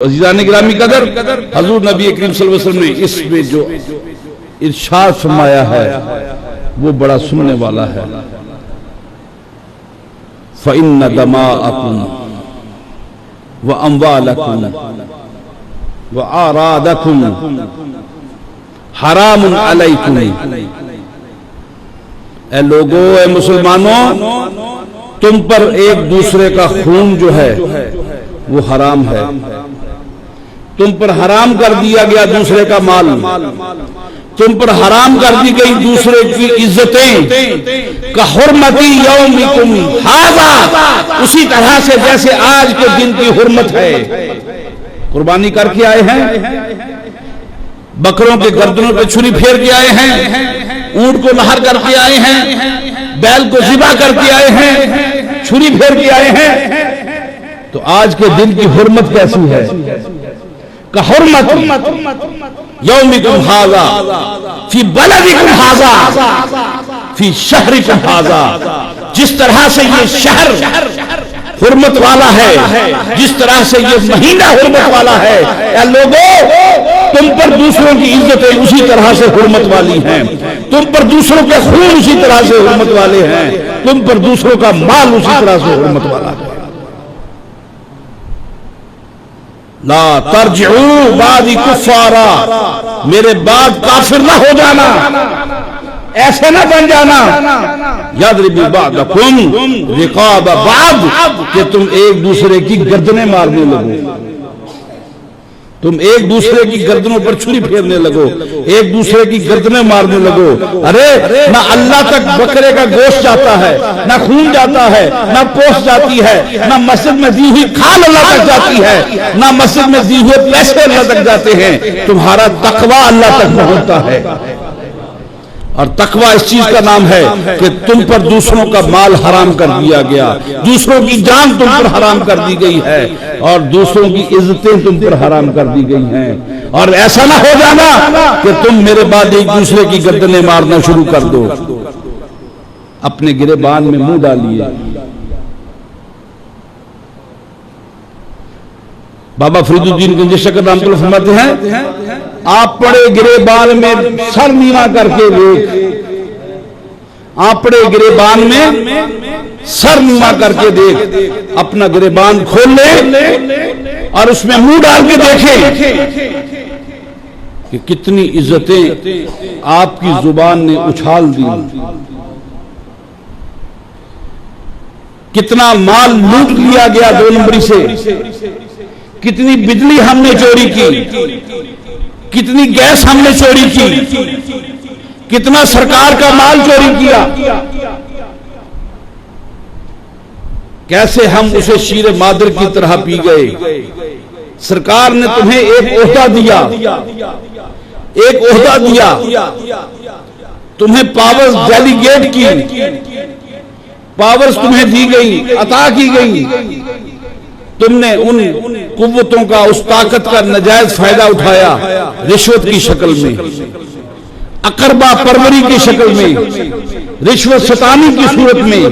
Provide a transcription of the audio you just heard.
عزیزان گرامی قدر، حضور نبی کریم صلی اللہ علیہ وسلم نے اس میں جو ارشاد فرمایا ہے وہ بڑا سننے والا ہے۔ فَإِنَّ دَمَاءَكُمْ وَأَمْوَالَكُمْ وَأَعْرَاضَكُمْ حَرَامٌ عَلَيْكُمْ۔ اے لوگو، اے مسلمانوں، تم پر ایک دوسرے کا خون جو ہے وہ حرام ہے، تم پر حرام کر دیا گیا دوسرے کا مال، تم پر حرام کر دی گئی دوسرے کی عزتیں، کحرمتی یومکم ھذا، اسی طرح سے جیسے آج کے دن کی حرمت ہے۔ قربانی کر کے آئے ہیں، بکروں کے گردنوں پہ چھری پھیر کے آئے ہیں، اونٹ کو نہر کر کے آئے ہیں، بیل کو ذبح کر کے آئے ہیں، چھری پھیر کے آئے ہیں، تو آج کے دن کی حرمت کیسی ہے؟ کحرمت یومکم ھذا فی بلدکم ھذا فی شہرکم ھذا، جس طرح سے یہ شہر حرمت والا ہے، جس طرح سے یہ مہینہ حرمت والا ہے، اے لوگوں، تم پر دوسروں کی عزتیں اسی طرح سے حرمت والی ہیں، تم پر دوسروں کے خون اسی طرح سے حرمت والے ہیں، تم پر دوسروں کا مال اسی طرح سے حرمت والا ہے۔ لا ترجعوا بعدی کفارا، میرے بعد کافر نہ ہو جانا، ایسے نہ بن جانا۔ یضرب بعضکم رقاب بعض، کہ تم ایک دوسرے کی گردنیں مارنے لگو، تم ایک دوسرے کی گردنوں پر چھری پھیرنے لگو، ایک دوسرے کی گردنیں مارنے لگو۔ ارے نہ اللہ تک بکرے کا گوشت جاتا ہے، نہ خون جاتا ہے، نہ پوست جاتی ہے، نہ مسجد میں دی ہوئی کھال اللہ تک جاتی ہے، نہ مسجد میں دی ہوئے پیسے اللہ تک جاتے ہیں، تمہارا تقویٰ اللہ تک پہنچتا ہے۔ اور تقویٰ اس چیز کا نام ہے کہ تم پر دوسروں کا مال حرام کر دیا گیا، دوسروں کی جان تم پر حرام کر دی گئی ہے، اور دوسروں کی عزتیں تم پر حرام کر دی گئی ہیں۔ اور ایسا نہ ہو جانا کہ تم میرے بعد ایک دوسرے کی گردنیں مارنا شروع کر دو۔ اپنے گریبان میں منہ ڈالیے۔ بابا فرید الدین گنج شکر رحمۃ اللہ فرماتے ہیں، آپ پڑے گریبان میں سر نیوا کر کے دیکھ، آپ پڑے گریبان میں سر نیوا کر کے دیکھ، اپنا گریبان کھول لے اور اس میں منہ ڈال کے دیکھیں کہ کتنی عزتیں آپ کی زبان نے اچھال دی، کتنا مال لوٹ لیا گیا دو نمبری سے، کتنی بجلی ہم نے چوری کی، کتنی گیس ہم نے چوری کی، کتنا سرکار کا مال چوری کیا، کیسے ہم اسے شیر مادر کی طرح پی گئے۔ سرکار نے تمہیں ایک عہدہ دیا، ایک عہدہ دیا، تمہیں پاورز ڈیلیگیٹ کی، پاورز تمہیں دی گئی، عطا کی گئی، تم نے ان قوتوں کا، اس طاقت کا ناجائز فائدہ اٹھایا، رشوت کی شکل میں، اقربا پروری کی شکل میں، رشوت ستانی کی صورت میں،